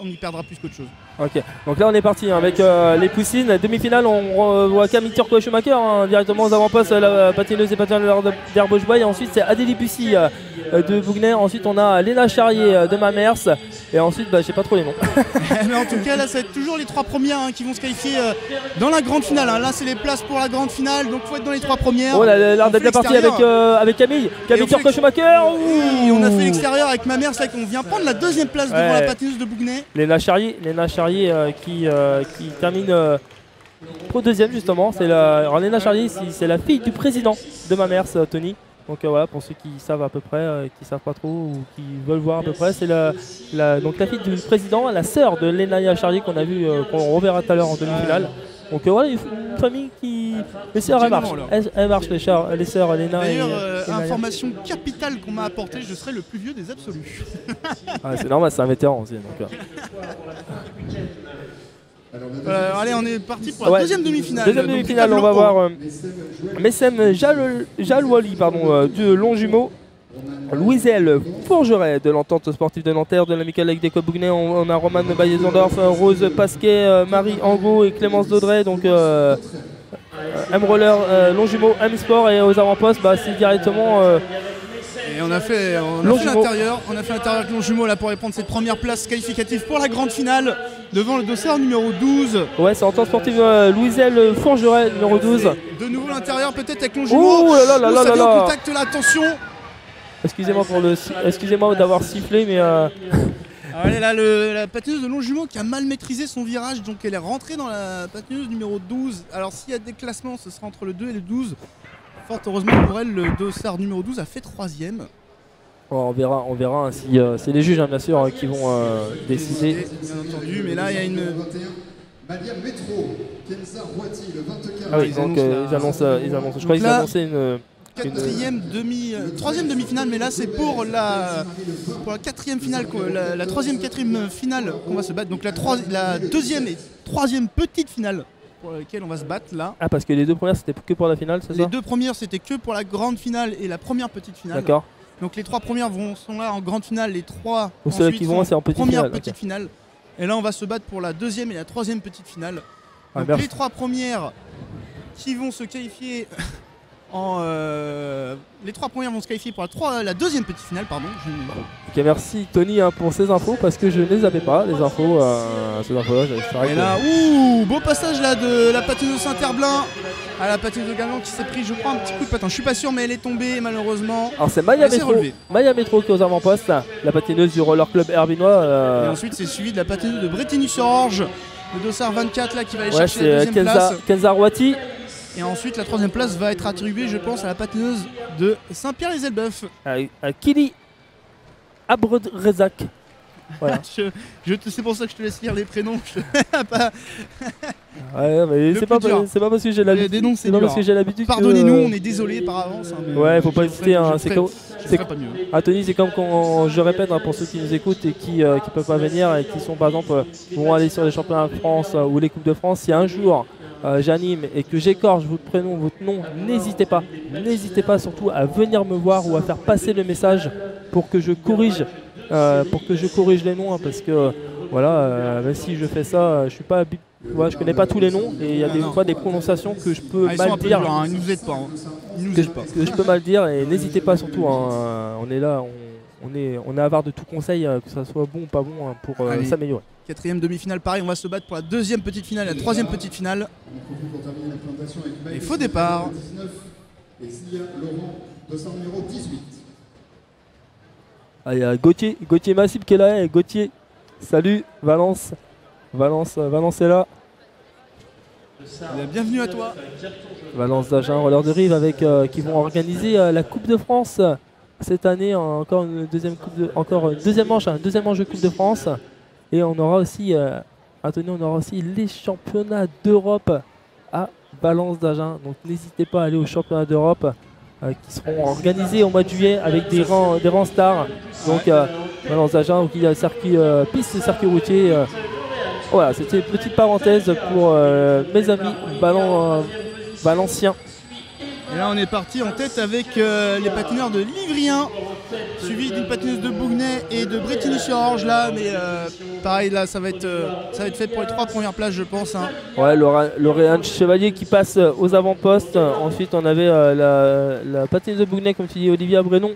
on y perdra plus qu'autre chose. Ok, donc là on est parti hein, avec les poussines. Demi-finale, on voit Camille Turco-Schumacher hein, directement aux avant-postes, la patineuse et patineur d'Herbauge-Bois. Et ensuite c'est Adélie Bussy de Bougnay. Ensuite on a Léna Charrier de Mamers. Et ensuite, je sais pas trop les noms. Mais en tout cas, là, ça va être toujours les 3 premières hein, qui vont se qualifier dans la grande finale. Hein. Là, c'est les places pour la grande finale, donc il faut être dans les 3 premières. Oh, l'air d'être bien parti avec Camille Turco-Schumacher. Oui, on a fait l'extérieur avec Mamers, là, qu'on vient prendre la 2e place devant la patineuse de Bougnay. Léna Charrier qui termine pro 2e justement. Alors Léna Charrier, c'est la fille du président de Mamers, Tony. Donc voilà, pour ceux qui savent à peu près, qui savent pas trop ou qui veulent voir à peu près, c'est donc la fille du président, la sœur de Léna Charrier qu'on a vu, qu'on reverra tout à l'heure en demi-finale. Donc voilà, une famille qui... Les sœurs, elles marchent. Elles marchent, les sœurs Léna. D'ailleurs, information capitale qu'on m'a apportée, je serai le plus vieux des absolus. C'est normal, c'est un vétéran aussi. Donc, allez, on est parti pour la deuxième demi-finale. Deuxième demi-finale, on va voir Messem Jalouali de Longjumeau, Louiselle Fourgeret de l'Entente Sportive de Nanterre, de l'Amicale avec des Côtes Bougnay. On a Romane Baillet-Zondorf, Rose Pasquet, Marie Angot et Clémence Daudray. Donc M-Roller, Longjumeau, M-Sport. Et aux avant-postes, c'est directement... Et on a fait l'intérieur avec Longjumeau là pour aller prendre cette première place qualificative pour la grande finale devant le dossard numéro 12. Ouais, c'est Entente Sportive Louiselle Fourgeret numéro 12. De nouveau l'intérieur peut-être avec Longjumeau. Ça vient au contact là, attention. Excusez-moi d'avoir sifflé, mais... Allez, là, la patineuse de Longjumeau qui a mal maîtrisé son virage, donc elle est rentrée dans la patineuse numéro 12. Alors s'il y a des classements, ce sera entre le 2 et le 12. Fort heureusement pour elle, le dossard numéro 12 a fait 3e. On verra si c'est les juges bien sûr qui vont décider. Bien entendu, mais là il y a une... Ah oui, donc ils annoncent, je crois qu'ils annonçaient une... Troisième demi-finale, mais là c'est pour la 4e finale, la 3e, 4e finale qu'on va se battre. Donc la 2e et 3e petite finale pour laquelle on va se battre là. Ah, parce que les 2 premières c'était que pour la finale, c'est ça? Les 2 premières c'était que pour la grande finale et la première petite finale. D'accord. Donc les 3 premières sont là en grande finale, les 3 ceux qui vont c'est en petite première finale. Petite finale. Et là on va se battre pour la 2e et la 3e petite finale. Donc les 3 premières qui vont se qualifier les 3 premières vont se qualifier pour la 2e petite finale, pardon. Ok, merci Tony pour ces infos parce que je ne les avais pas, les infos. Ces infos-là, et là, beau passage là de la patineuse Saint-Herblain à la patineuse de Galant qui s'est pris, je crois, un petit coup de patin. Je suis pas sûr, mais elle est tombée malheureusement. Alors c'est Maya Métro qui est aux avant-postes, la patineuse du Roller Club Herbinois. Et ensuite c'est suivi de la patineuse de Bretigny-sur-Orge, le dossard 24 là qui va aller chercher la 2e place. Kenza Rouati. Et ensuite la 3e place va être attribuée, je pense, à la patineuse de Saint-Pierre-les-Elbeuf. À Kili Abredrezac. Voilà. C'est pour ça que je te laisse lire les prénoms. Ouais, mais c'est pas parce que j'ai l'habitude. Pardonnez-nous, on est désolé par avance. Ouais, faut pas hésiter. C'est pas mieux. Tony, c'est comme quand je répète pour ceux qui nous écoutent et qui peuvent pas venir et qui sont par exemple vont aller sur les championnats de France ou les coupes de France. Si un jour j'anime et que j'écorche votre prénom, votre nom, n'hésitez pas surtout à venir me voir ou à faire passer le message pour que je corrige les noms parce que voilà, même si je fais ça, je connais pas tous les noms et il y a des fois des prononciations que je peux mal dire. Ils nous aident pas. Que je peux mal dire et n'hésitez pas surtout. On est là, on est avare de tout conseil, que ça soit bon ou pas bon pour s'améliorer. 4e demi-finale, pareil, on va se battre pour la 2e petite finale, la 3e petite finale. Et faux départ. Il y a Gauthier Massib qui est là. Et Gauthier, salut, Valence est là. Bienvenue à toi. Valence d'Agen, Roller de Rive qui vont organiser la Coupe de France cette année, encore une deuxième manche de Coupe de France. Et on aura aussi, les championnats d'Europe à Valence d'Agen. Donc n'hésitez pas à aller aux championnats d'Europe qui seront organisés au mois de juillet avec des rangs stars. Donc Valence d'Agen, où il y a piste et circuit routier. Voilà, c'était une petite parenthèse pour mes amis valenciens. Et là on est parti en tête avec les patineurs de Livrien suivi d'une patineuse de Bougnay et de Bretigny-sur-Orge là, mais pareil là ça va être fait pour les 3 premières places je pense. Hein. Ouais, Lauriane Chevalier qui passe aux avant-postes. Ensuite on avait la patineuse de Bougnay comme tu dis, Olivia Brenon